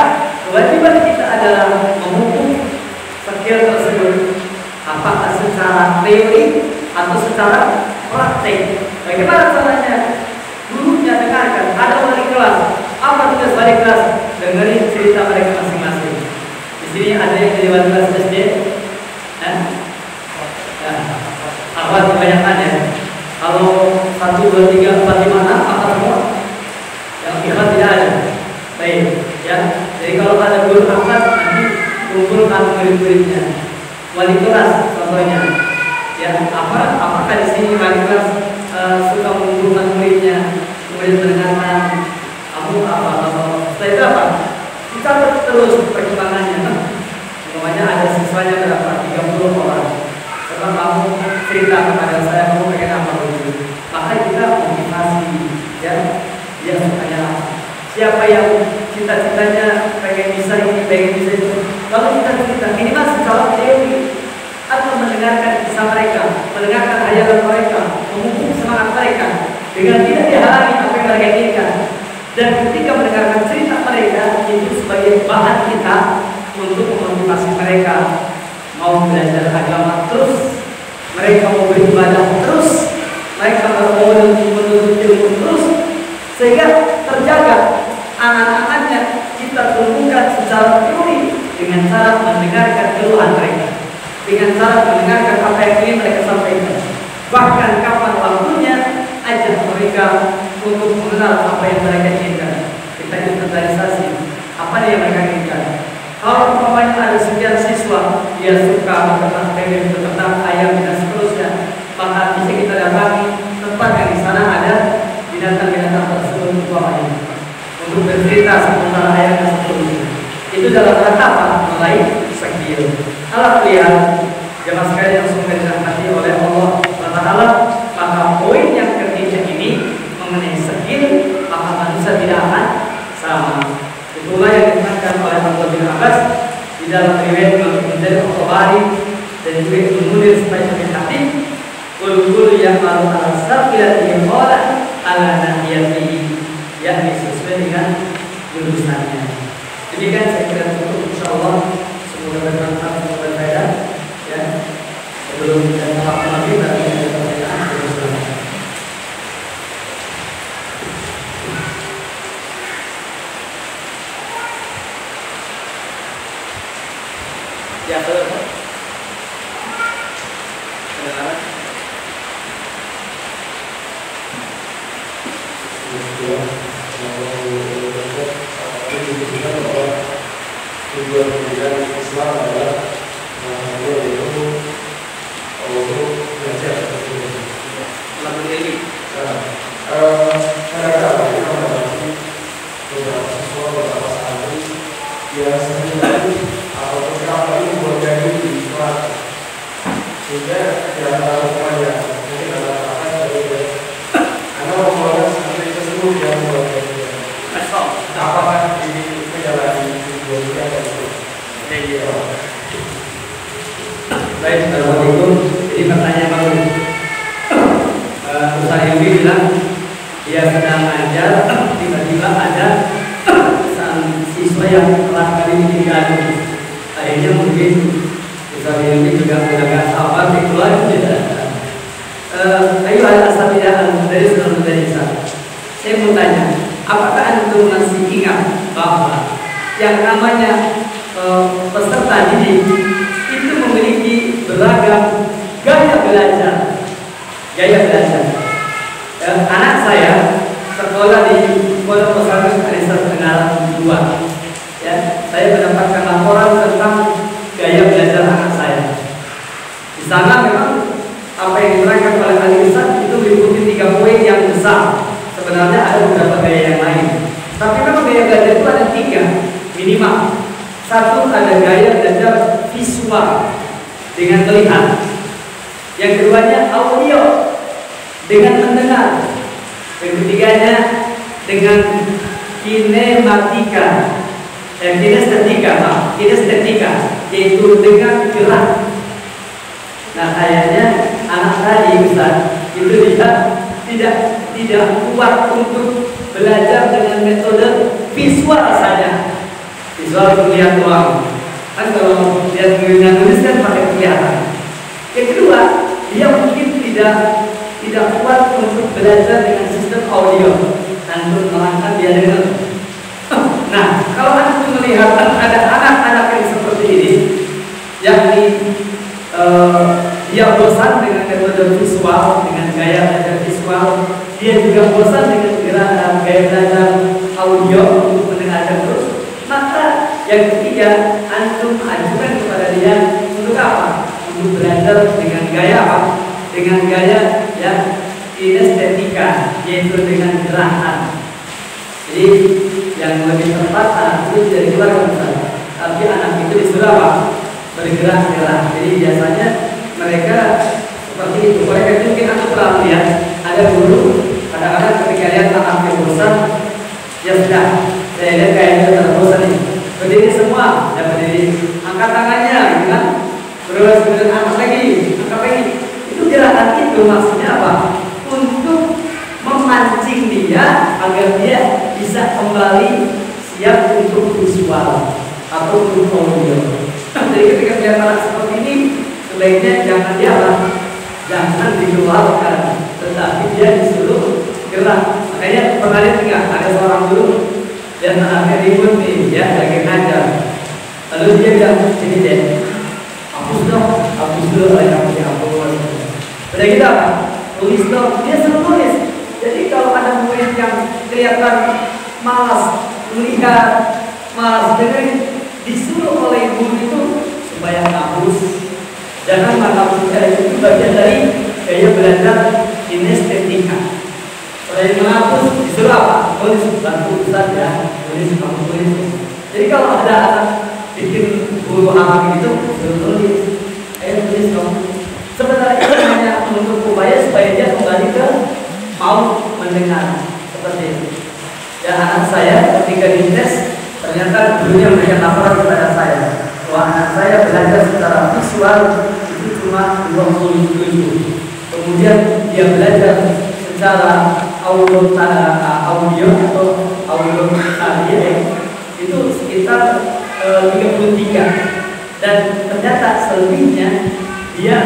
kewajiban kita adalah memupuk skill tersebut, apakah secara teori atau secara praktek. Bagaimana caranya? Gurunya dengarkan. Ada wali kelas. Apa tugas wali kelas? Dengerin cerita mereka masing-masing. Di sini ada yang jadi wali kelas SD. Akhwat kebanyakan ya. Kalau 1, 2, 3, 4, 5, 6 apa semua? Yang ikhwan tidak ada. Baik, ya. Jadi kalau ada guru akhwat, nanti kumpulkan murid-muridnya. Wali kelas contohnya. Ya, apakah di sini wali kelas suka mengumpulkan muridnya, kemudian mendengarkan kamu apa? Setelah itu apa? Kita terus perkembangannya. Namanya ada siswanya berapa? 30 orang. dia sukanya apa. Siapa yang cita-citanya pengen bisa ini, pengen bisa itu, lalu kita minimal secara teori atau mendengarkan kisah mereka, mendengarkan hayalan mereka, memupuk semangat mereka dengan tidak dihalangi apa yang mereka inginkan. Dan ketika mendengarkan cerita mereka itu sebagai bahan kita untuk memotivasi mereka mau belajar agama terus, mereka mau beribadah terus, mereka mau menuntut ilmu terus, sehingga terjaga anak-anaknya kita tumbuhkan secara teori dengan cara mendengarkan keluhan mereka, dengan cara mendengarkan apa yang ingin mereka sampaikan. Bahkan kapan waktunya ajak mereka untuk mengenal apa yang mereka inginkan. Kita inventarisasi apa yang mereka inginkan. Kalau umpamanya ada sekian siswa dia suka beternak bebek, beternak ayam dan seterusnya, maka bisa kita datangi tempat yang di sana ada binatang-binatang tersebut umpamanya untuk bercerita seputar ayam dan seterusnya. Itu dalam rangka apa? Meraih skill. Alhamdulillah, jemaah sekalian yang semoga dirahmati oleh Allah SWT, maka poin yang ketiga ini mengenai skill, maka manusia tidak akan sama. Itulah yang dikatakan oleh Abdullah bin Abbas di dalam riwayat Al-Bukhari Al-Bukhari dan juga Ibnu Munzir sebagai hadis, "Qul yang malu ala saqilati qala ala nahiyati", yakni sesuai dengan jurusannya. Demikian saya kira cukup, insyaallah semoga bermanfaat, semoga berfaedah ya. Sebelum kita tahap lagi bagi ada pertanyaan silakan. Ya, kedengaran? Tujuan pendidikan Islam adalah yaitu untuk belajar. Lalu ini, kadang-kadang kita mendapati beberapa siswa, beberapa santri yang seringkali atau kerap kali membuat gaduh di sekolah, sehingga di antara rupanya mungkin ada kata berbeda. Karena membuat santri tersebut yang membuat gaduh. Apakah ini menjalani tujuan kita itu? Baik, assalamualaikum. Jadi pertanyaan baru. Ustaz Yogi bilang dia sedang ngajar, tiba-tiba ada sang siswa yang telah kali ini gaduh. Akhirnya mungkin Ustaz Yogi juga agak sabar dikeluar. Ayo al-asatidah dari saudara Isa. Saya mau tanya, apakah antum masih ingat bahwa yang namanya peserta didik itu memiliki beragam gaya belajar? Anak saya sekolah di Pondok Pesantren Al-Ihsan Kenalan 2. Ya, saya mendapatkan laporan tentang gaya belajar anak saya. Di sana memang apa yang diterangkan oleh Al-Ihsan itu meliputi 3 poin yang besar. Sebenarnya ada beberapa gaya yang lain, tapi memang gaya belajar itu ada 3 minimal. Satu, ada gaya belajar visual dengan melihat. Yang keduanya audio dengan mendengar. Yang ketiganya dengan kinestetika, yaitu dengan gerak. Nah, kayaknya anak tadi Ustaz itu tidak kuat untuk belajar dengan metode visual saja. Visual terlihat doang. Kan kalau dia nulis kan pakai kelihatan. Yang kedua, dia mungkin tidak kuat untuk belajar dengan sistem audio. Antum melangkah dia dengar. Nah, kalau antum melihat ada anak-anak yang seperti ini, yakni dia bosan dengan metode visual, dengan gaya belajar visual, dia juga bosan dengan gaya belajar audio untuk mendengarkan terus. Maka yang ketiga, antum ajukan kepada dia untuk apa? Untuk belajar dengan gaya apa? Dengan gaya ya kinestetika, yaitu dengan gerakan. Jadi yang lebih tepat anak itu tidak dikeluarkan, tapi anak itu disuruh apa? Bergerak-gerak. Jadi biasanya mereka seperti itu. Mereka mungkin aku pernah lihat ada guru kadang-kadang ketika lihat anaknya bosan, ya sudah, saya lihat kayaknya sudah bosan nih. Berdiri semua, ya berdiri, angkat tangannya, gitu kan? Terus kemudian angkat lagi, angkat lagi. Itu gerakan itu maksudnya apa? Untuk memancing dia agar dia bisa kembali siap untuk visual atau untuk audio. Jadi ketika dia anak seperti ini, sebaiknya jangan dialah, jangan dikeluarkan, tetapi dia disuruh gerak. Makanya pernah lihat nggak ada seorang dulu dan anaknya ribut nih, ya lagi ngajar. Lalu dia bilang, ini deh, hapus dulu yang dihapus. Udah gitu apa? Tulis dong, dia suruh tulis. Jadi kalau ada murid yang kelihatan malas melihat, malas dengerin, disuruh oleh guru itu supaya hapus. Jangan menghapus itu bagian dari gaya belajar kinestetika. Selain menghapus, disuruh apa? Tulis, bantu Ustaz ya, tulis, kamu tulis. Jadi kalau ada anak bikin guru hafal gitu, suruh tulis, ayo tulis dong. Sebenarnya itu hanya untuk upaya supaya dia kembali ke mau mendengar seperti itu. Ya anak saya ketika dites ternyata gurunya memberikan laporan kepada saya bahwa anak saya belajar secara visual itu cuma 27. Kemudian dia belajar secara audio atau audio itu sekitar 33 dan ternyata selebihnya dia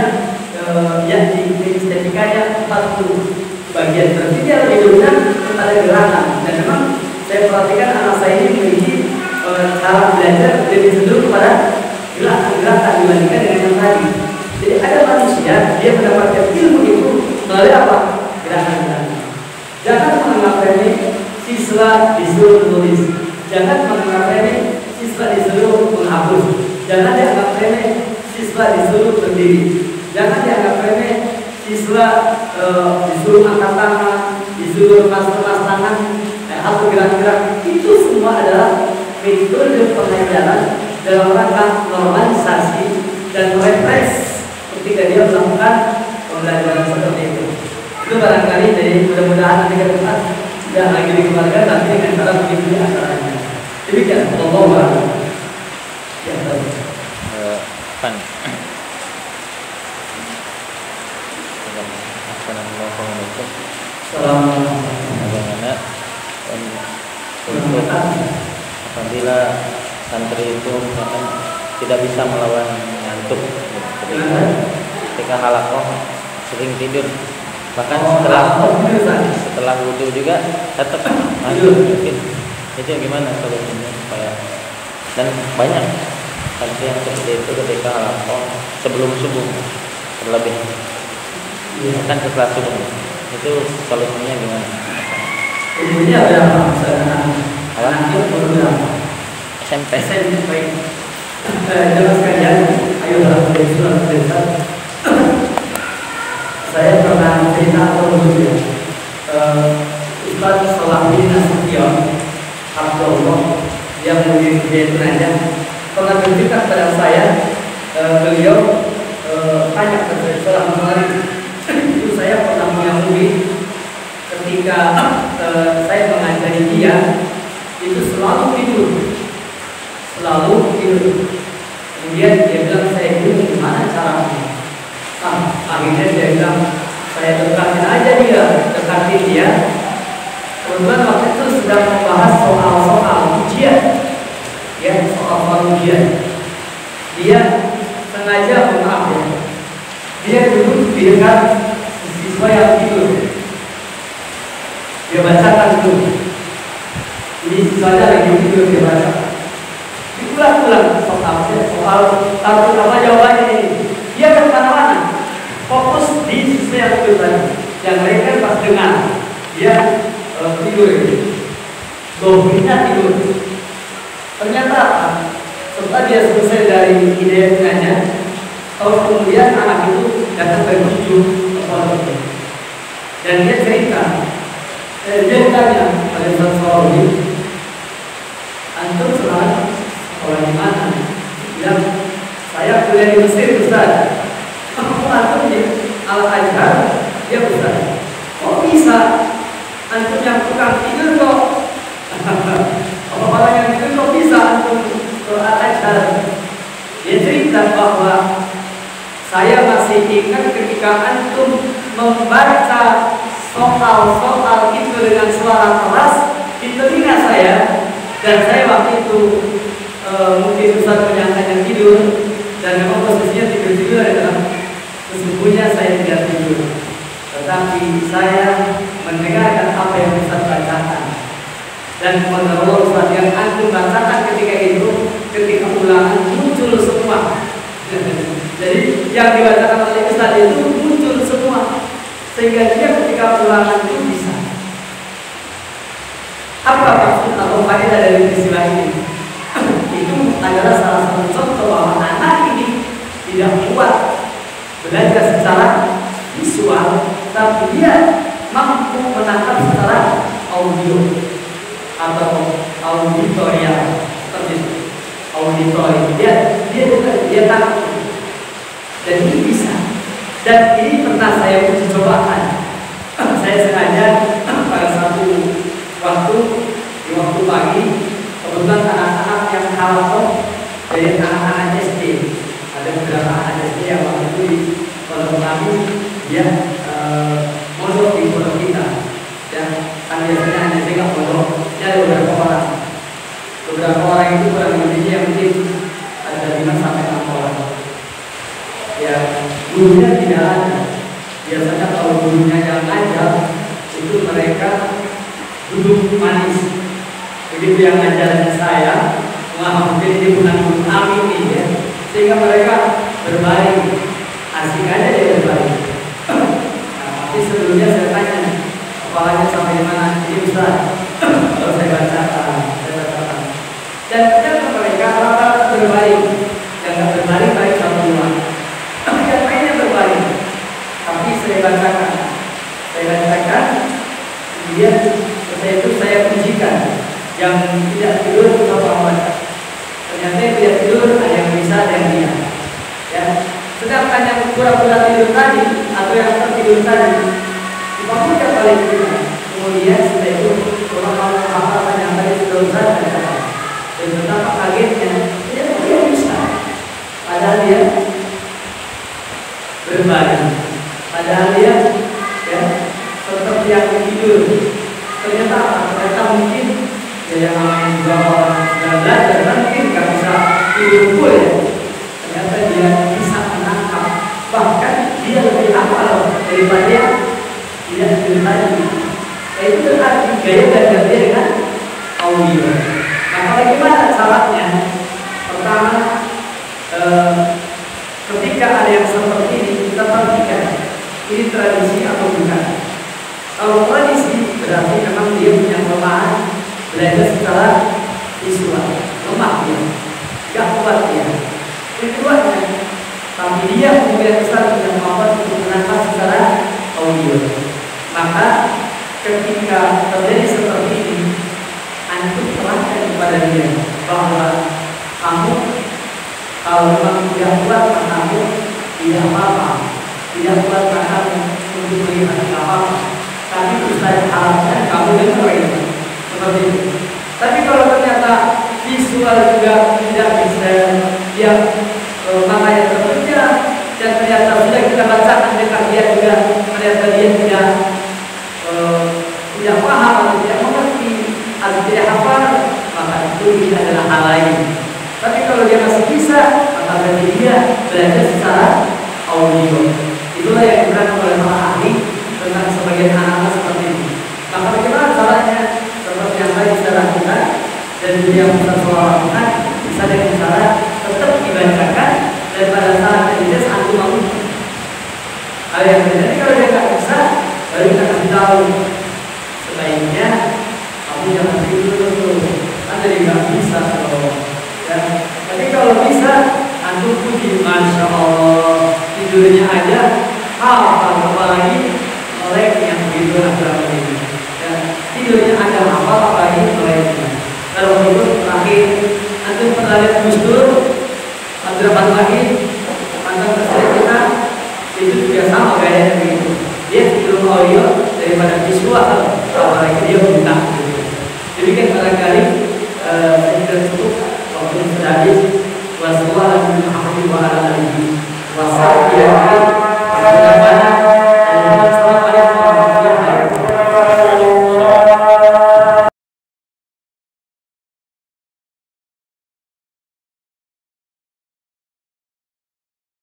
yang di estetikanya 40 bagian. Berarti dia lebih dominan kepada gerakan. Dan memang saya perhatikan anak saya ini memiliki cara belajar lebih cenderung kepada gerakan dibandingkan dengan yang tadi. Jadi ada manusia dia mendapatkan ilmu itu melalui apa? Gerakan. Jangan menganggap remeh siswa disuruh menulis. Jangan menganggap remeh siswa disuruh menghapus. Jangan dianggap remeh siswa disuruh berdiri. Jangan dianggap remeh siswa disuruh angkat tangan, disuruh lemas tangan, atau gerak-gerak. Itu semua adalah metode pengajaran dalam rangka normalisasi dan refresh ketika dia melakukan pembelajaran seperti itu. Itu barangkali dari mudah-mudahan nanti ke depan tidak lagi dikeluarkan, tapi dengan cara begitu di acaranya. Demikian, Allah. Ya, Pan. Assalamualaikum. Bagaimana untuk apabila santri itu misalkan tidak bisa melawan ngantuk ketika halakoh sering tidur, bahkan setelah wudhu juga tetap lanjut, mungkin itu gimana solusinya supaya, dan banyak santri yang seperti itu ketika halakoh sebelum subuh terlebih kan setelah subuh, itu solusinya gimana? Umurnya berapa? Anaknya umur berapa? SMP. Jelas sekalian, ayo dalam surat desa. Saya pernah cerita atau ya, Ustaz Salahuddin Nasution Abdullah yang mungkin dia aja pernah bercerita kepada saya, beliau tanya kepada saya kemarin. Itu saya pernah mengakui ketika saya mengajari dia itu selalu tidur. Kemudian dia bilang, saya bingung gimana caranya. Akhirnya dia bilang, saya dekatin dia. Kebetulan waktu itu sedang membahas soal ujian, ya soal ujian. Dia sengaja dia duduk di dekat siswa yang tidur. Dia bacakan itu. Ini siswanya lagi tidur, dia baca. Diulang-ulang soal tahu apa jawabannya ini. Dia ke mana-mana, fokus di siswa yang tidur tadi. Yang mereka pas dengar dia tidur ini, dominan tidur. Ternyata setelah dia selesai dari ide mengajar, kemudian anak itu datang berkunjung ke pondok dan dia cerita, dia tanya pada seorang ini, antum sekolah di mana? Bilang, saya kuliah di Mesir, Ustaz. Antum di Al-Azhar, dia Ustaz. Kok bisa antum yang ketika antum membaca soal-soal itu dengan suara keras di telinga saya, dan saya waktu itu mungkin Ustaz menyangkanya tidur, dan memang posisinya tidur-tidur adalah sesungguhnya saya tidak tidur, tetapi saya mendengarkan apa yang Ustaz bacakan. Dan menurut Ustaz yang antum bacakan ketika itu, ketika ulangan muncul semua. Jadi yang dibacakan oleh Ustaz itu muncul semua, sehingga dia ketika ulangan itu bisa. Apa maksud atau faedah dari peristiwa ini? Itu adalah salah satu contoh bahwa anak ini tidak kuat belajar secara visual, tapi dia mampu menangkap secara audio atau auditorial, seperti itu. Auditori dia takut, dan ini bisa. Dan ini pernah saya uji cobakan. Saya sengaja pada satu waktu di waktu pagi, kebetulan anak-anak yang hafal dari anak-anak SD, ada beberapa anak SD yang waktu itu di pondok kami, dia mondok di pondok kita, dan kan biasanya hanya tiga pondok, ada beberapa orang itu kurang lebihnya mungkin ada 5 sampai 6 orang. Ya, gurunya tidak ada. Biasanya kalau gurunya yang ngajar itu mereka duduk manis. Begitu yang ngajarin saya, mungkin ini bukan guru kami nih ya, sehingga mereka berbaring, asik aja dia berbaring. Nah, tapi sebelumnya saya tanya, kepalanya sampai mana? Ini Ustaz. Kalau saya bacakan. Dan ternyata mereka rata-rata berbaring. Yang nggak berbaring baik sama dua. Yang lainnya berbaring. Tapi saya bacakan, kemudian setelah itu saya ujikan. Yang tidak tidur coba baca. Ternyata yang tidak tidur ada yang bisa, ada yang tidak. Ya. Sedangkan yang pura-pura tidur tadi atau yang tertidur tadi, dibangunkan oleh kita. Kemudian setelah itu orang mau apa yang tadi sudah baca. Dan betapa kagetnya, dia bisa. Padahal dia berbaring, padahal dia ya seperti yang tidur. Ternyata mungkin ya yang namanya juga orang sudah belajar mungkin nggak bisa tidur full ya. Ternyata dia bisa menangkap, bahkan dia lebih hafal daripada yang tidak tidur tadi. Itu berarti gaya belajar dia dengan audio. Nah, bagaimana caranya? Pertama, ketika ada yang seperti ini, kita perhatikan ini tradisi atau bukan. Kalau tradisi berarti memang dia punya kelemahan belajar secara visual, lemah dia, nggak kuat dia. Keduanya, tapi dia kemudian besar punya kemampuan untuk menangkap secara audio. Maka ketika terjadi seperti ini, antum terangkan kepada dia bahwa kamu kalau memang tidak kuat kamu tidak apa-apa, tidak kuat kamu untuk melihat apa-apa, tapi Ustaz harapkan kamu dengerin seperti itu. Tapi kalau ternyata visual juga tidak bisa, yang makanya terkerja, dan ternyata sudah kita bacakan dekat dia juga ternyata dia tidak paham atau tidak mengerti atau tidak hafal, maka itu adalah hal lain. Tapi kalau dia masih bisa, maka berarti dia belajar secara audio. Itulah yang diberikan oleh para ahli tentang sebagian anak-anak seperti ini. Maka bagaimana caranya? Seperti yang tadi saya lakukan dan juga yang bisa saya lakukan, bisa dengan cara tetap dibacakan dan pada saat itu antum mau. Hal yang terjadi kalau dia nggak bisa, baru kita kasih tahu sebaiknya kamu jangan tidur dulu, kan jadi nggak bisa kalau ya. Tapi kalau bisa, antum puji, masya Allah, tidurnya aja hafal, apalagi melek yang begitu agama ini. Ya, tidurnya aja hafal, apalagi meleknya. Kalau begitu terakhir, antum pernah lihat Gus Dur, Abdurrahman Wahid, mantan presiden kita, itu juga sama gayanya begitu. Dia tidur audio daripada visual, apalagi dia buta. Jadi kan barangkali saya tidak cukup waktu sudah habis.